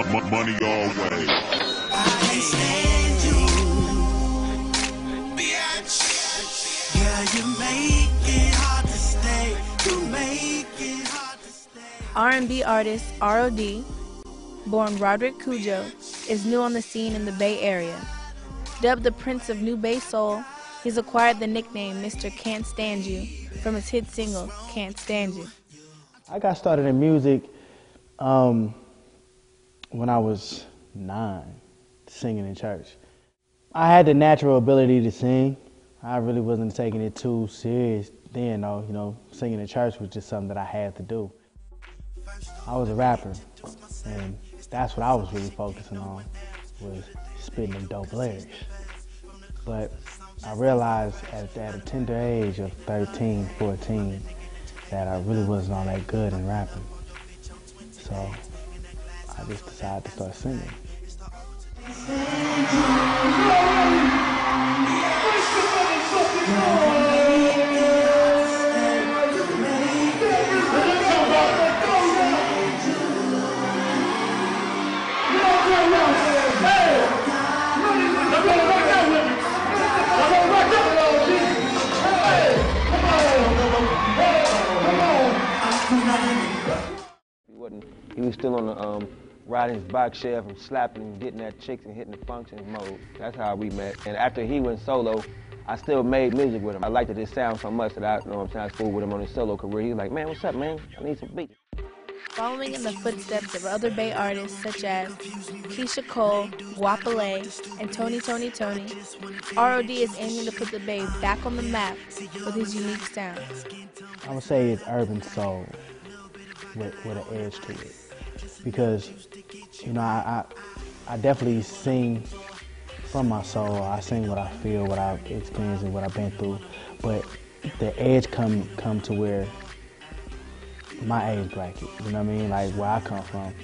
Money always. I can't stand you, bitch. Yeah, you make it hard to stay. You make it hard to stay. R&B artist R.O.D, born Roderick Cujo, is new on the scene in the Bay Area. Dubbed the Prince of New Bay Soul, he's acquired the nickname Mr. Can't Stand You from his hit single, Can't Stand You. I got started in music when I was 9, singing in church. I had the natural ability to sing. I really wasn't taking it too serious then, though. You know, singing in church was just something that I had to do. I was a rapper, and that's what I was really focusing on, was spitting them dope lyrics. But I realized at a tender age of 13, 14, that I really wasn't all that good in rapping. So I just decided to start singing. He was still on the riding his bike shelf and slapping and getting at chicks and hitting the functions mode. That's how we met. And after he went solo, I still made music with him. I liked his sound so much that I spooled with him on his solo career. He was like, man, what's up, man? I need some beats. Following in the footsteps of other Bay artists such as Keisha Cole, Guapale, and Tony, R.O.D is aiming to put the Bay back on the map with his unique sound. I would say it's urban soul with an edge to it. Because, you know, I definitely sing from my soul. I sing what I feel, what I've experienced, and what I've been through. But the edge come to where my age bracket, you know what I mean? Like where I come from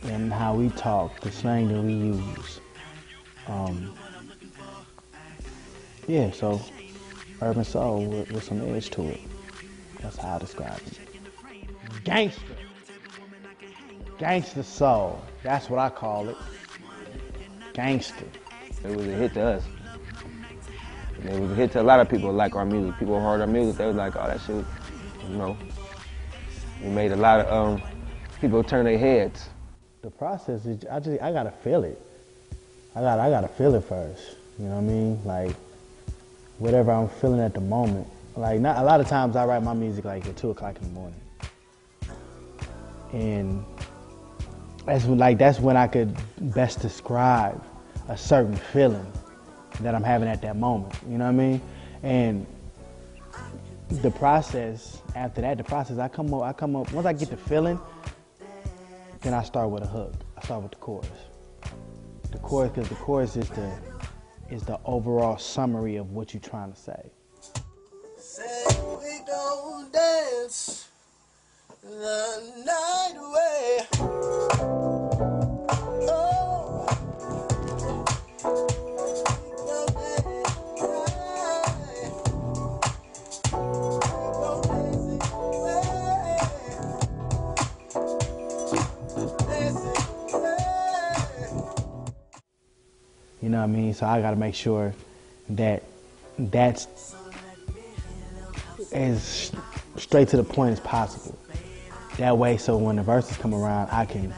and how we talk, the slang that we use. Yeah, so urban soul with some edge to it. That's how I describe it. Gangster. Gangster soul. That's what I call it. Gangster. It was a hit to us. And it was a hit to a lot of people who like our music. People who heard our music, they was like, oh, that shit, you know. We made a lot of people turn their heads. The process is, I gotta feel it. I gotta feel it first. You know what I mean? Like, whatever I'm feeling at the moment. Like, not a lot of times I write my music like at 2 o'clock in the morning. And that's when I could best describe a certain feeling that I'm having at that moment. You know what I mean? And the process after that, I come up. Once I get the feeling, then I start with a hook. I start with the chorus. The chorus, because the chorus is the overall summary of what you're trying to say. Say we gon' dance the night away. Oh. You know what I mean? So I gotta make sure that that's as straight to the point as possible. That way, so when the verses come around, I can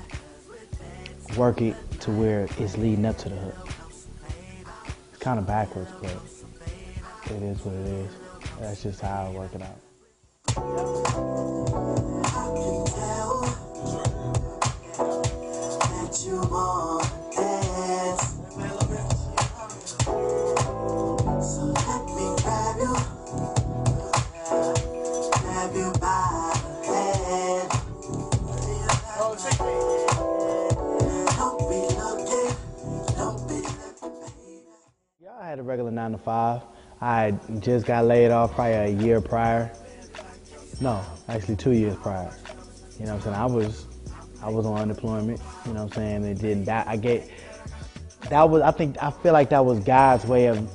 work it to where it's leading up to the hook. It's kind of backwards, but it is what it is. That's just how I work it out. I had a regular 9 to 5. I just got laid off probably a year prior. No, actually 2 years prior. You know what I'm saying? I was on unemployment. You know what I'm saying? It didn't. I feel like that was God's way of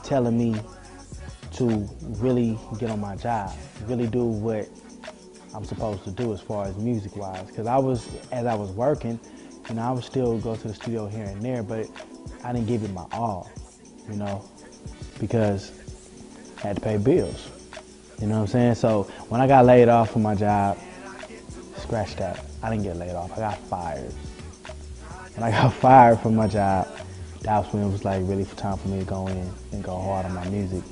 telling me to really get on my job, really do what I'm supposed to do as far as music-wise. Because as I was working, You know, I would still go to the studio here and there, but I didn't give it my all, you know, because I had to pay bills. You know what I'm saying? So when I got laid off from my job, scratch that. I didn't get laid off. I got fired. When I got fired from my job, that was when it was like really time for me to go in and go hard on my music.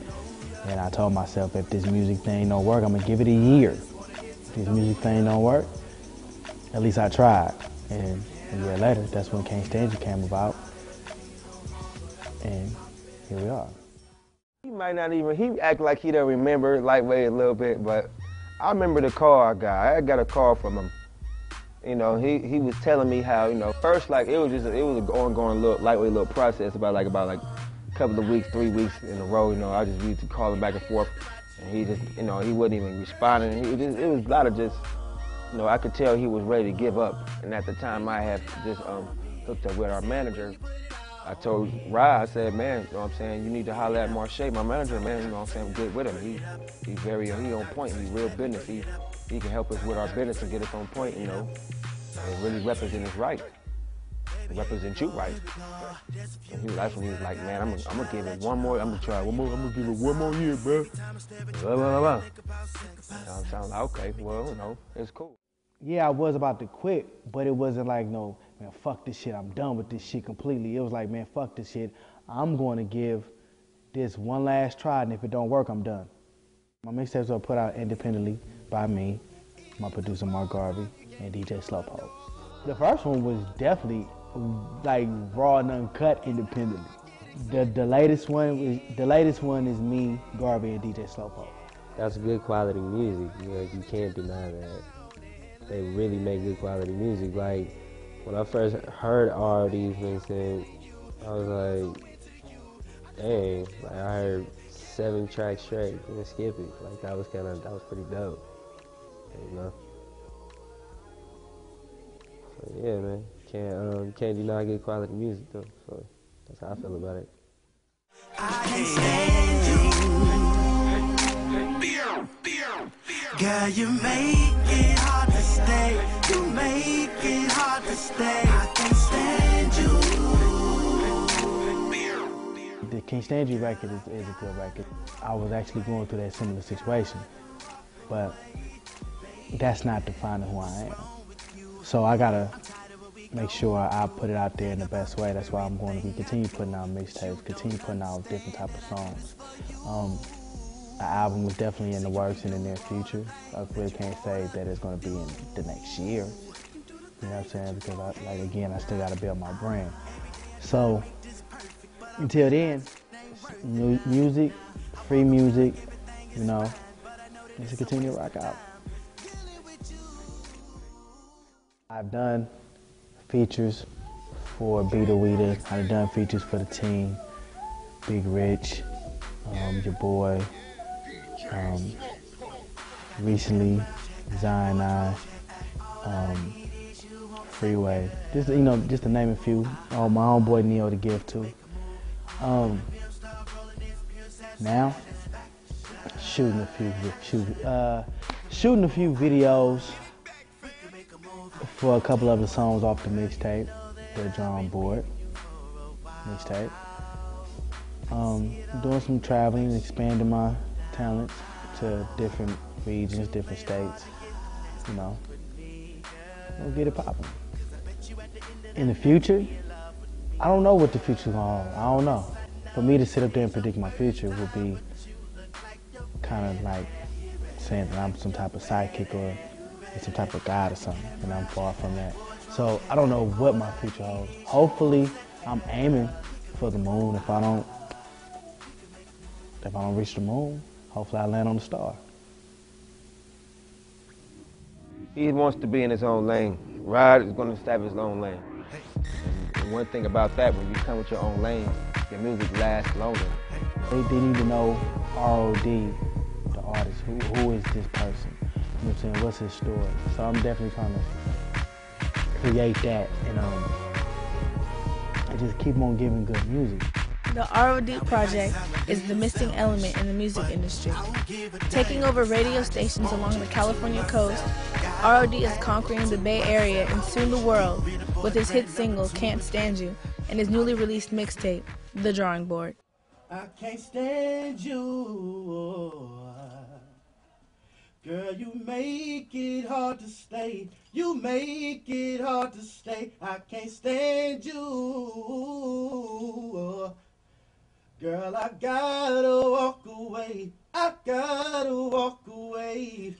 And I told myself, if this music thing don't work, I'm gonna give it a year. If this music thing don't work, at least I tried. And a year later, that's when Can't Stand You came about. And here we are. He might not even, he act like he don't remember Lightweight a little bit, but I remember the call I got. I got a call from him. You know, he was telling me how, you know, first like it was an ongoing little Lightweight little process about a couple of weeks, 3 weeks in a row. You know, I just used to call him back and forth, and he just, you know, he wasn't even responding. It was a lot of just, you know, I could tell he was ready to give up. And at the time, I had just hooked up with our manager. I told R.O.D, I said, man, you know what I'm saying, you need to holler at Marche, my manager, man, you know what I'm saying, get with him. He's very, he on point, he's real business. He can help us with our business and get us on point, you know, and really represent us right, represent you right. And that's when he was like, man, I'm gonna give it one more, I'm gonna try one more, I'm gonna give it one more year, bro. Blah, blah, blah. I sound like, okay, well, you know, it's cool. Yeah, I was about to quit, but it wasn't like, no, man, fuck this shit, I'm done with this shit completely. It was like, man, fuck this shit. I'm going to give this one last try, and if it don't work, I'm done. My mixtapes are put out independently by me, my producer Mark Garvey, and DJ Slowpoke. The first one was definitely like raw and uncut independently. The latest one is me, Garvey, and DJ Slowpoke. That's good quality music. You know, you can't deny that. They really make good quality music. Like, when I first heard R.O.D, for instance, I was like, dang, like I heard 7 tracks straight and skip it. Like that was pretty dope, you know? So yeah, man, can't deny good quality music though, so that's how I feel about it. I can't stand you. Girl, you make it hard to stay. You make it hard to stay. I can't stand you. The Can't Stand You record is a good record. I was actually going through that similar situation, but that's not defining who I am. So I gotta make sure I put it out there in the best way. That's why I'm going to continue putting out mixtapes, continue putting out different type of songs. An album was definitely in the works in the near future. I really can't say that it's going to be in the next year. You know what I'm saying? Because I still got to build my brand. So until then, music, free music, you know, just continue to rock out. I've done features for Beat or Weeder. I've done features for the team, Big Rich, your boy. Recently, Zion Freeway, just to name a few. Oh, my homeboy Neo to give to. Now, shooting a few videos for a couple of the songs off the mixtape, the drum board mixtape. Doing some traveling, expanding my talents to different regions, different states, you know. We'll get it popping. In the future, I don't know what the future's gonna hold. I don't know. For me to sit up there and predict my future would be kind of like saying that I'm some type of sidekick or some type of god or something, and I'm far from that. So I don't know what my future holds. Hopefully, I'm aiming for the moon. If I don't reach the moon, hopefully I land on the star. He wants to be in his own lane. R.O.D is going to establish his own lane. And one thing about that, when you come with your own lane, your music lasts longer. They need to know R.O.D, the artist. Who is this person? You know what I'm saying? What's his story? So I'm definitely trying to create that and just keep on giving good music. The R.O.D. project is the missing element in the music industry. Taking over radio stations along the California coast, R.O.D. is conquering the Bay Area and soon the world with his hit single, Can't Stand You, and his newly released mixtape, The Drawing Board. I can't stand you. Girl, you make it hard to stay. You make it hard to stay. I can't stand you. Girl, I gotta walk away. I gotta walk away.